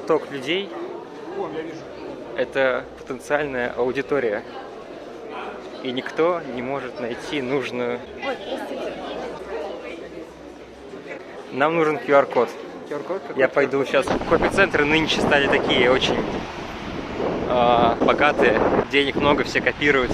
поток людей – это потенциальная аудитория. И никто не может найти нужную... Ой, простите. Нам нужен QR-код. Я пойду сейчас. Копи-центры нынче стали такие очень богатые. Денег много, все копируют.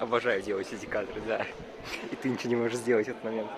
Обожаю делать эти кадры, да. И ты ничего не можешь сделать в этот момент.